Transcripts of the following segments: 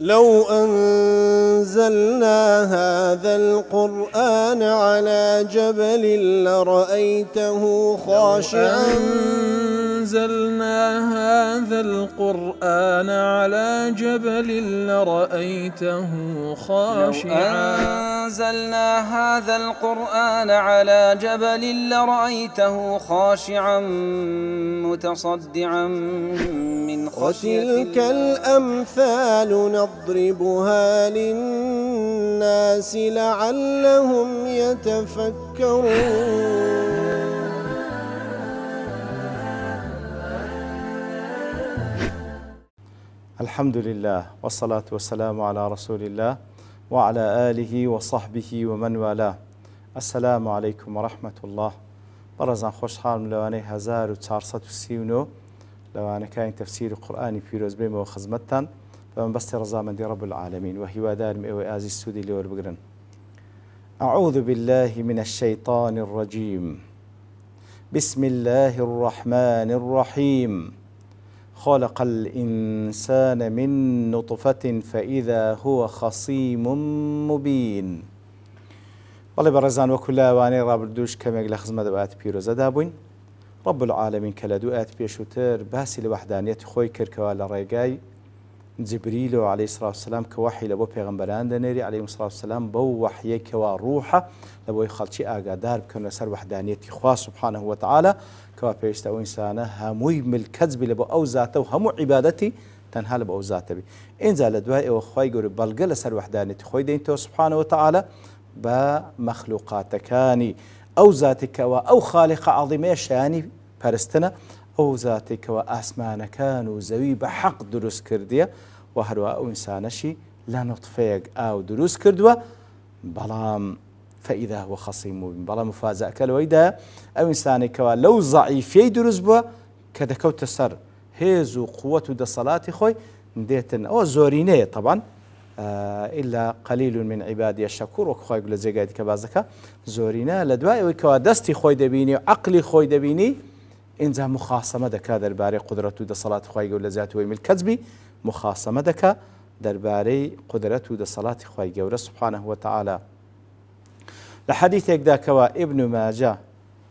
لو أنزلنا هذا القرآن على جبل لرأيته خاشعا أنزلنا هذا القرآن على جبل لرأيته خاشعا أنزلنا هذا القرآن على جبل لرأيته خاشعا متصدعا من خشية وتلك الأمثال نضربها للناس لعلهم يتفكرون. الحمد لله والصلاة والسلام على رسول الله وعلى آله وصحبه ومن والاه. السلام عليكم ورحمة الله. برزان خوش حال لواني 1439 لواني كاين تفسير القرآن في بيم وخزمتان فمن بس رزامندي رب العالمين وهي دار مئوي آزي السودي لور بقرن. أعوذ بالله من الشيطان الرجيم. بسم الله الرحمن الرحيم. خلق الإنسان من نطفة فإذا هو خصيم مبين. والله برزان وكل واني رابردوش كما يقول خزمة دوات بيروزا دابوين رب العالمين كلا دوات بيشوتر باسي لوحدانية خوي كركوال ريقاي جبريل عليه الصلاة والسلام كوحي لبو پیغمبران دنيري عليه الصلاة والسلام بو وحي كوا روحة لبو يخلشي آقادار بكنا سر وحدانية خواه سبحانه وتعالى كوا بيشتاو إنسانه هموي ملكزب لبو أو ذاته وهمو عبادتي تنها لبو أو ذاته بي إنزا لدواء وخواي قولي بلغل سر وحدانية خوي دينتو سبحانه وتعالى بمخلوقاتكاني أو ذاتك أو خالق عظيم شاني پرستنا أو ذاتك وأسمان كانوا زوي بحق دروس كردية وهروا أو إنسانشي لا نطفيق أو دروس كردوا بلام فإذا هو خصيم مبين بلام مفازأ كالويدا أو إنسانك لو ضعيفي دروس بوا كذا كوت السر هيزو قوة دا صلاة خوي نديتن أو زورينية طبعا إلا قليل من عبادي الشكور وكخوي يقول زي قاعد كبازك زورينا لدواء وكوا دستي خوي دبيني وعقلي خوي دبيني إنزا مخاصمة دكا درباري قدرته دا صلاة خوي يقول ذاته ويمل كذبي مخاصمة دكا درباري قدرته دا صلاة خوي يقول سبحانه وتعالى لحديث يقدا كوا ابن ماجه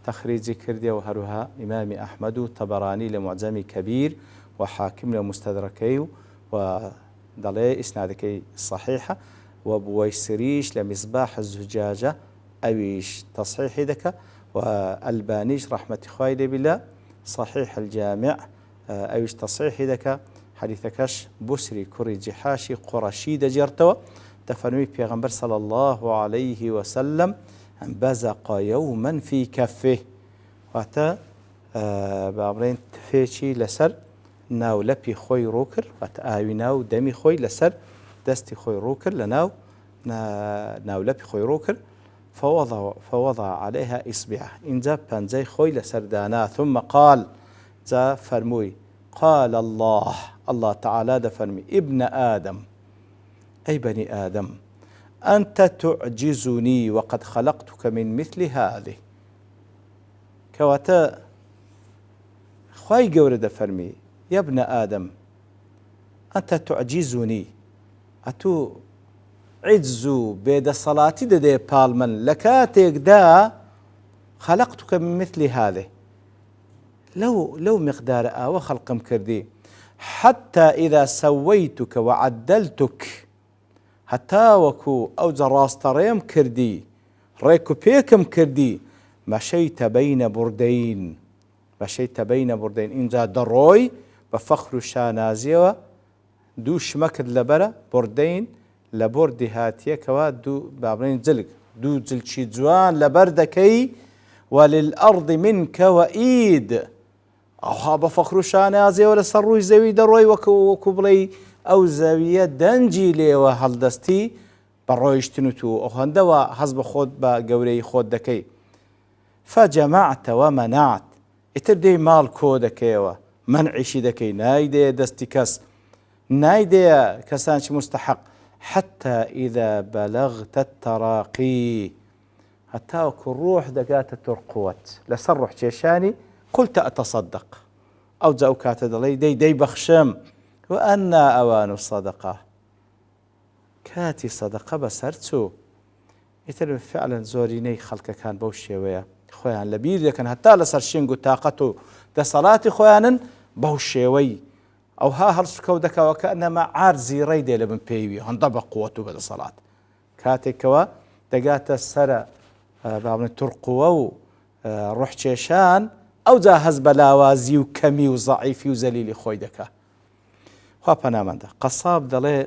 تخريج كردية وهروها إمام أحمد طبراني لمعجم كبير وحاكم لمستدركي ودلي إسنادكي صحيحة وبويسريش لمصباح الزجاجة أويش تصحيح دكا والبانيش رحمة خويلي بالله صحيح الجامع أويش تصحيح دكا حديثكش بسري كري جحاشي قرشي دجرتوا تفنوي بيغمبر صلى الله عليه وسلم بزق يوما في كفه واتا بابرين تفيشي لسر ناو لبي خوي روكر واتا آوي ناو دمي خوي لسر دستي خوي روكر لناو ناو لبي خوي روكر فوضع عليها إصبعه إن ذا بانزي خوي لسردانا ثم قال ذا فرموي قال الله تعالى ذا فرمي ابن آدم أي بني آدم أنت تعجزني وقد خلقتك من مثل هذه كواتا خوي قورد فرمي يا ابن آدم أنت تعجزني أتو عجزو بيد الصلاة دي بالمن لكاتيك دا خلقتك من مثل هذه لو مقدار آوى خلقم كردي حتى إذا سويتك وعدلتك حتى وكو أو زراستريم كردي ريكو بيكم كردي مشيت بين بردين إنجا دروي بفخر الشانازيوة دوش مكد لبرا بردين لبردي هاتيه كوا دو بابرين زلق دو زلشي جوان لبردكي وللأرض منك وإيد أوها بفخر شانازي ولا سروي زوي دروي وكبري أو زاوية دنجي لي وهل دستي برويش تنتو أو هندوا حزب خود بقوري خود دكي فجمعت ومنعت اتردي مال كودكي ومنعشي دكي نايدي دستي كس نايدي كسانش مستحق حتى إذا بلغت التراقي حتى وكل روح دقات ترقوت لسرح شيشاني قلت أتصدق أو زوكات دلي دي بخشم وأنا أوان الصدقة کاتی سەدەقە بەسەر چوو ئیتر فعلا زۆرینەی خەڵکەکان بەو شێوەیە خۆیان لەبیر دەکەن هەتا لەسەر شنگ و تااقەت و دەسەڵاتی خۆیانن بەو شێوەی ئەوها هەڵسوکەوت دەکەوە کە ئەنەما عارزی ڕێی دێ لە بن پێوی هەندە بە قووەت و بەدەسەڵات کاتێکەوە دەگاتە سەرە بابن تورقووە و ڕوحکێشان ئەوجا هەز بە لاوازی و کەمی و زەعیفی و زەلیلی خۆی دەکا خوا پەنامەندە قەساب دەڵێ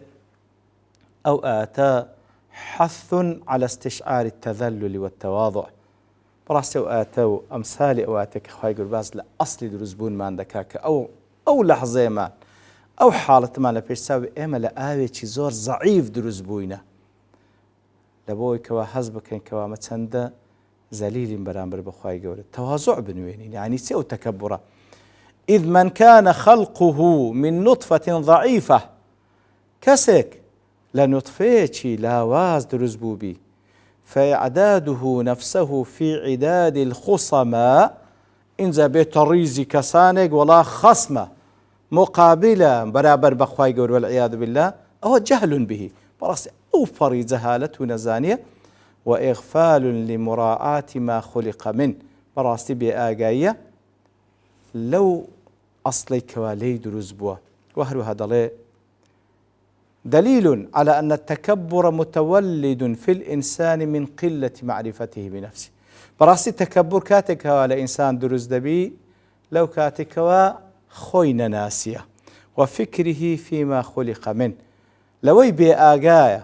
ئەو ئاتە حث على استشعار التذلل والتواضع بەڕاستی ئەو ئاتە و ئەمسالی ئەو ئاتە کە خوای گەورە باس لە ئەسڵی دروستبوونمان دەکا کە ئەو لەحزەیەمان ئەو حاڵەتمان لە پێشچاوی ئێمە لە ئاوێکی زۆر زەعیف دروست بووینە لە بۆی کەوا هەز بکەین کەوامە چەندە زەلیلین بەرامبەر بە خوای گەورە تەواضع بنوێنین یعنی چێ ئەو تەکەبوڕە إذ من كان خلقه من نطفة ضعيفة کەسێک لە نوتفەیەکی لاواز دروست بوو بی فإعداده نفسه في عداد الخصماء اینجا بێتە ڕیزی کەسانێک وڵا خەسمە مقابلە بەرابەر بە خوای گەورە والعیاذ بالله ئەوە جەهل به بەڕاستی ئەو پەڕی جەهالەت و نەزانیە وإغفال لمراعاة ما خلق من بەڕاستی بێئاگاییە لەو ئەسڵی کەوا لێی دروست بووە وهروها دەڵێ دليل على أن التكبر متولد في الإنسان من قلة معرفته بنفسه بەڕاستی تەکەبور کاتێکەوە لە ئینسان دروست دەبی لەو کاتێکەوە خۆی نەناسیە وفکره فيما خلق من لەوەی بێئاگایە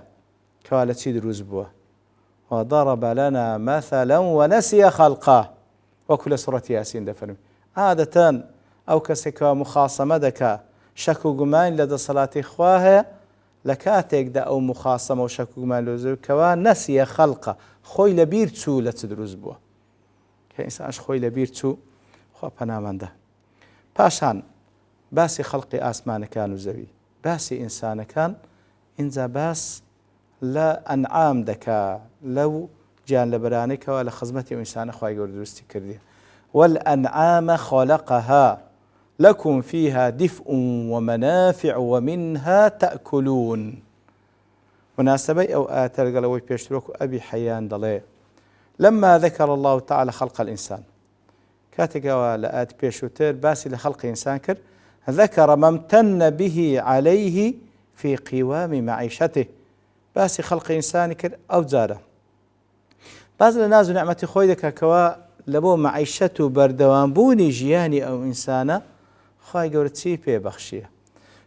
کەوا لە چی دروست بووە وضرب لنا مثلا ونسي خلقه وەکو لە سوڕەتی یاسین دەفەرمێ عادەتەن ئەو کەسێکەوە مخاسەمە دەکا شەک و گومان لە دەسەڵاتی خوا هەیە لە کاتێکدا ئەو مخاسەمە و شەک و گومان لەزەوکەوە نەسیە خەڵقە خۆی لە بیر چوو لە چ دروست بووە کە ئینسانش خۆی لە بیر چوو خوا پەنامەندە پاشان باسی خەڵقی ئاسمانەکان و زەوی باسی ئینسانەکان ئینجا باس لە ئەنعام دەکا لەو گیانلەبەرانەیەکەوە لە خزمەتی ئەو ئینسانە خوای گەورە دروستی کردیە والأنعام خلقها لكم فيها دفء ومنافع ومنها تأكلون مناسبة أو آتر قالوا بيشترك أبي حيان ضلي لما ذكر الله تعالى خلق الإنسان كاتك لآت بيشوتر باسي لخلق إنسان كر ذكر ما امتن به عليه في قوام معيشته باسي خلق إنسان كر أو زاره باز لناز نعمة خويدك كوا لبو معيشته بردوان بوني جياني أو إنسانة خواهي قولتي بي بخشية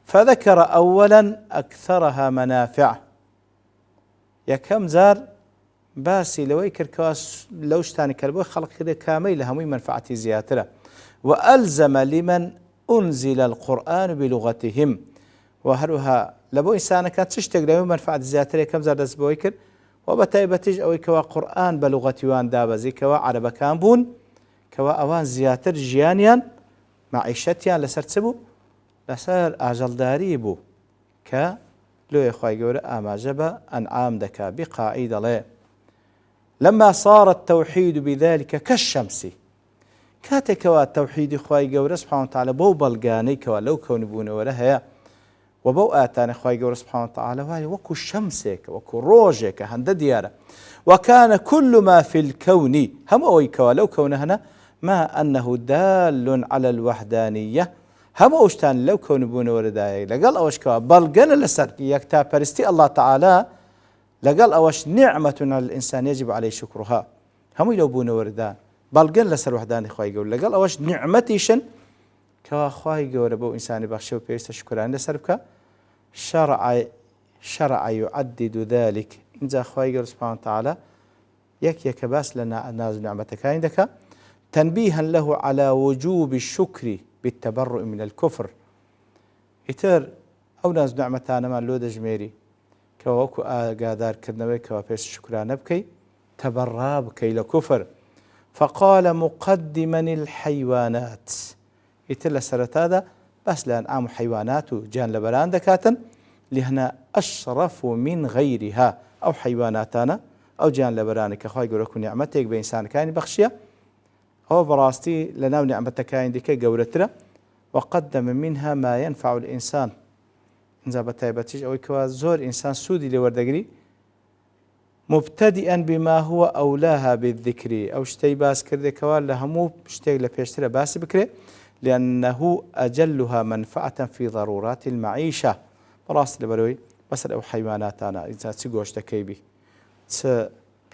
فذكر أولا أكثرها منافع يكم زار باسي لوي كركواس لوشتاني كربوي خلق كده كامل همي منفعتي زياترة وألزم لمن أنزل القرآن بلغتهم وهروها لبو إنسانة كانت تشتق لهم منفعتي زياترة كم زار دسبوي كر وبتايبتج أوي كوا قرآن بلغتي وان دابزي كوا عربا كان بون كوا أوان زياتر جيانيان معيشتيان لسر تسبو لسر أجلداري بو كا لو يخواي قولة أماجبا أنعام دكا بقاعد لي لما صار التوحيد بذلك كالشمس كاتكوا التوحيد خواي قولة سبحانه وتعالى بو بلغاني كوا لو كونبون ولها وبو آتاني خواي قولة سبحانه وتعالى والي وكو شمسك وكو روجك هند ديارة وكان كل ما في الكون هم أوي كوا لو كونهنا ما أنه دال على الوحدانية هم أوشتان لو كونبون ورداي لقال أوش كوا بلغن لسر يكتا برستي الله تعالى لقال أوش نعمة على الإنسان يجب عليه شكرها هم لو بون وردان بلغن لسر وحداني خواي قول لقال أوش نعمتيشن كوا خواي قول بو إنساني بخشو بيست شكران لسر بك شرع يعدد ذلك إنزا خواي قول سبحانه وتعالى يك باس لنا ناز نعمتك عندك تنبيها له على وجوب الشكر بالتبرؤ من الكفر إتر أو ناز نعمتانا ما لو دجميري كواكو آقادار كرنوي كوابيس شكران بكي تبرى بكي لكفر فقال مقدما الحيوانات إتر لسرت هذا بس لأنعام حيوانات جان لبران دكاتا لهنا أشرف من غيرها أو حيواناتنا أو جان لبرانك أخوي يقول لكم نعمتك بإنسان كان بخشية هو براستي لنا نعمتك عندك قولتنا وقدم منها ما ينفع الإنسان اینجا بە تایبەتیش ئەوەی کەوا زۆر ئینسان سوودی لێ وەردەگری مبتدئا بما هو أولاها بالذكر أو شتي باس كردكوا لهمو شتي لبيشترى باس بكري لأنه أجلها منفعة في ضرورات المعيشة براس لبروي بس أو حيوانات أنا إذا تسجوش تكيبي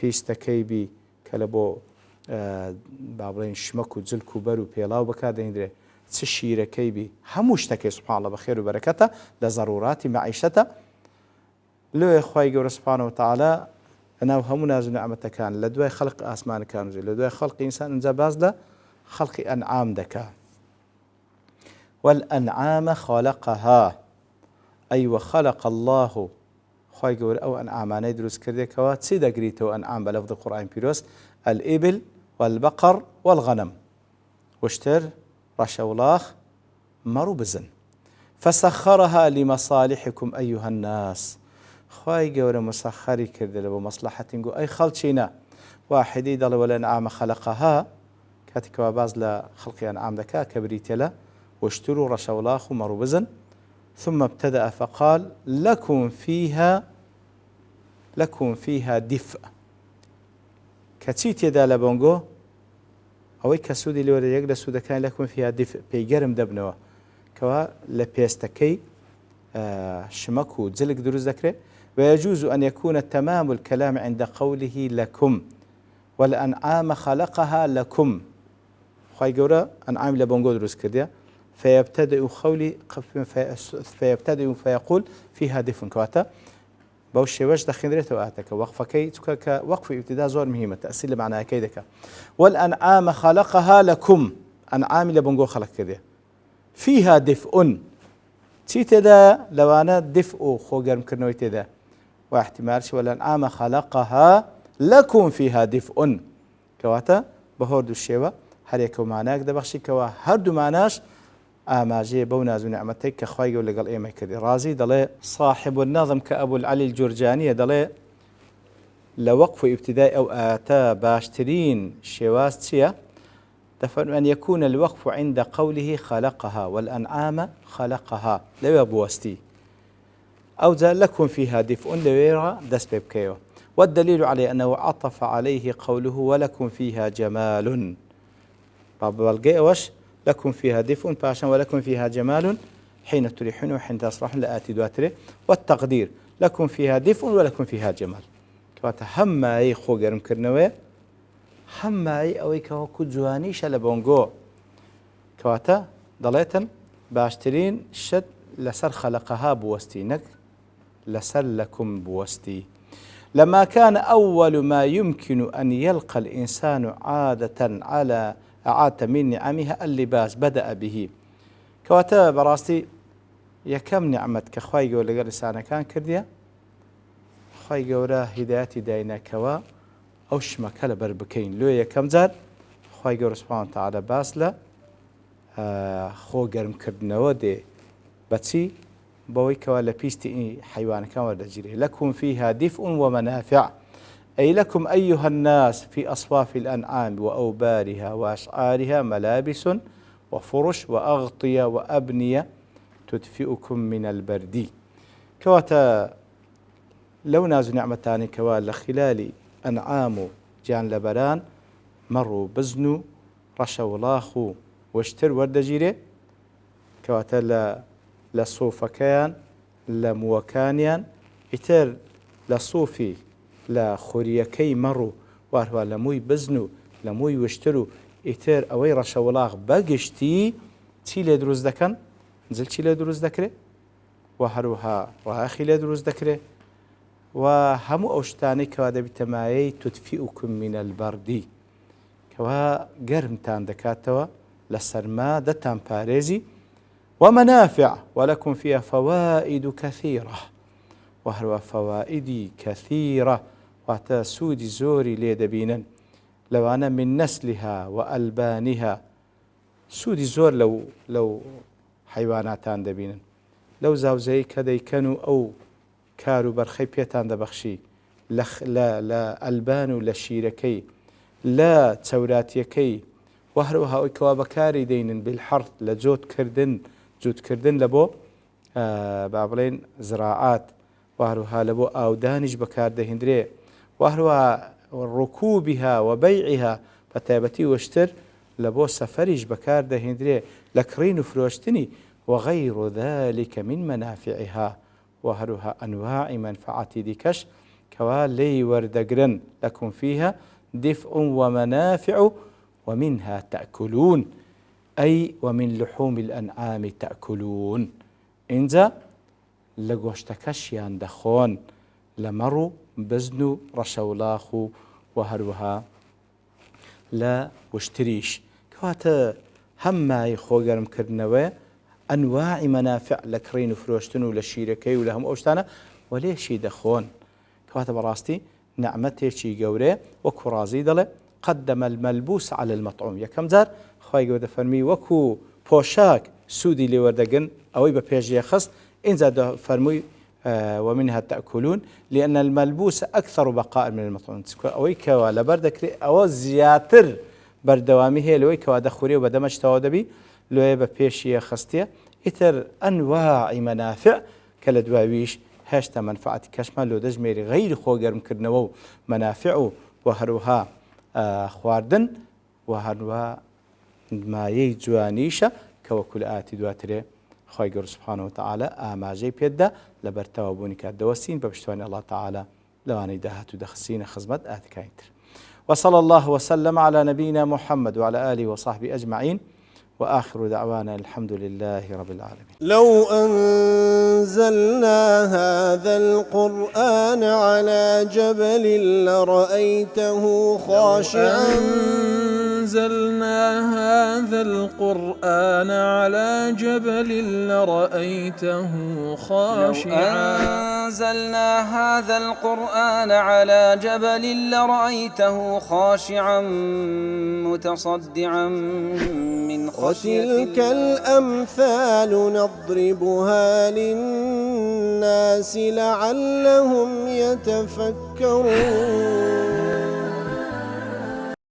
بيس تكيبي كلبو بابرين شمكو زلكو برو بيلاو بكادين دري تشير كيبي هموش تكي سبحان الله بخير وبركته لضرورات معيشته لو إخوائي جور سبحانه وتعالى أنا وهم ناز نعمة كان لدواء خلق آسمان كان لدواء خلق إنسان إنزا باز خلق أنعام دكا والأنعام خلقها أي وخلق الله خواهي قول أو أنعامان يدرس كردي كوات سيدا قريتو أنعام بلفظ القرآن بيروس الإبل والبقر والغنم واشتر رشولاخ مرو بزن فسخرها لمصالحكم أيها الناس خواهي قول مسخري كردي لبو مصلحة نقول أي خلشينا واحد يدل والأنعام خلقها كاتك واباز لخلق أنعام دكا كبريتلا واشتروا رشولاخ مرو بزن ثم ابتدأ فقال لكم فيها دفء كتيت يدا لبونغو أو كسودي لورا يقدر سودا كان لكم فيها دفء بيجرم دبنوا كوا لبيستكي شمكو زلك دروز ذكره ويجوز أن يكون تمام الكلام عند قوله لكم والأنعام خلقها لكم خاي جورا أنعام لبونغو دروز كرديا فيبتدئ فيقول فيها دفء كواتا بوشي وجه دخندرته وآتك وقفكي وقف ابتداء زور مهمة تأثير لمعنى كيدك والأنعام خلقها لكم أنعام لبنقو خلق كده فيها دفء تيتدا لو أنا دفء خوغر مكرنوي تدا واحتمالش والأنعام خلقها لكم فيها دفء كواتا بهردو الشيوة هر يكو معناك دبخشي كوا هردو معناش آماجي بوناز ونعمتك كخواي يقول لقال إيمي كذي رازي دلي صاحب النظم كأبو العلي الجرجاني دلي لوقف ابتداء أو آتا باشترين شواستيا دفن أن يكون الوقف عند قوله خلقها والأنعام خلقها لو يبوستي أو ذا لكم فيها دفء لويرا دس بيبكيو والدليل عليه أنه عطف عليه قوله ولكم فيها جمال باب القي وش لكم فيها دفء باشا ولكم فيها جمال حين تريحون وحين تصرحون لآتي دواتره والتقدير لكم فيها دفء ولكم فيها جمال كواتا هما أي خوغر مكرنوي هما أي أوي كواكو جوانيش لبونغو كواتا ضليتا باشترين شد لسر خلقها بوستينك لسر لكم بوستي لما كان أول ما يمكن أن يلقى الإنسان عادة على أعاد من نعمها اللباس بدأ به كواتا براستي يكم نعمة كخواي قول لقى لسانا كان كرديا خواي قولا هداياتي داينا كوا أوش ما كلا بربكين لو يكم زاد خواي قول سبحانه وتعالى باسلا خو قرم كردنا ودي بتسي بوي كوا لبيستي حيوان كان ورد جيري لكم فيها دفء ومنافع أي لكم أيها الناس في أصواف الأنعام وأوبارها وأشعارها ملابس وفرش وأغطية وأبنية تدفئكم من البرد كواتا لو ناز نعمتان كوا لخلال أنعام جان لبران مروا بزنو رشوا لاخو واشتر ورد جيري كواتا لصوفكيان لموكانيان إتر لصوفي لا خوريكي مرو واروا لموي بزنو لموي وشترو إتر أوي رشولاغ باقشتي تيلي دروز دكان نزل تيلي دروز دكري وهروها راخي لي دروز دكري وهمو أوشتاني كوادا بتمايي تدفئكم من البرد كوا قرمتان دكاتوا لسرما دتان باريزي ومنافع ولكم فيها فوائد كثيرة وهروا فوائد كثيرة وتسود زوري ليدبينا لو أنا من نسلها وألبانها سود زور لو حيواناتان دبينا لو زوزي كذا كانوا أو كارو برخي بيتان دبخشي لا ألبان ولا شيركي لا توراتيكي وهروها كوابكاري دين بالحرث لجود كردن لبو با بڵێن زراعات وهروها لە بۆ ئاودانیش بەکاردەهێنرێ وهروها ڕکوبها وبيعها بە تایبەتی وشتر لە بۆ سەفەریش بەکاردەهێنرێ لە کڕین و فرۆشتنی وغير ذلك من منافعها وهروها أنواع منفعة دیکەش کەوا لێی وەردەگرن لكم فيها دفء ومنافع ومنها تأكلون أي ومن لحوم الأنعام تأكلون إنجا لگۆشتەکەشیان دەخۆن لە مەڕ و بزن و ڕەشەوڵاخ و وهروها لە وشتریش کەواتە هەممای خۆگەرمکردنەوەی ئەنواعی مەنافع لە کڕین و فرۆشتن و لە شیرەکەی و لە هەموو ئەو شتانە وەلێشی دەخۆن کەواتە بەڕاستی نعمەتێکی گەورەیە وەکو ڕازی دەڵێ قدم الملبوس على المطعوم یەکەم جار خی گەورە دەفەرمی وەکو پۆشاک سوودی لێوەردەگرن ئەوەی بە پێشیە خست إنزا فرموي ومنها تأكلون لأن الملبوس أكثر بقاء من المطعوم أويكوا لبردك أو زياتر بردوامي هي لويكوا دخوري وبدمج تودبي لو يبقى بيشية خستية إثر أنواع منافع كالدواويش هاشتا منفعة كشمال لو دجميري غير خوغر مكرنوو منافع وهروها خواردن وهروها ما يجوانيشا كوكل آتي دواتري خی گەورە سبحانه وتعالى ئاماژەی پێدا لە بەرتەوابوونی کاتدەوەستین بە پشتوانی الله تعالى لەوانەی داهات و دەخستینە خزمەت ئاتکانی تر. وصلى الله وسلم على نبينا محمد وعلى آله وصحبه أجمعين وآخر دعوانا الحمد لله رب العالمين. لو أنزلنا هذا القرآن على جبل لرأيته خاشعا أنزلنا هذا القرآن على جبل لرأيته خاشعا أنزلنا هذا القرآن على جبل لرأيته خاشعا متصدعا من وتلك الأمثال نضربها للناس لعلهم يتفكرون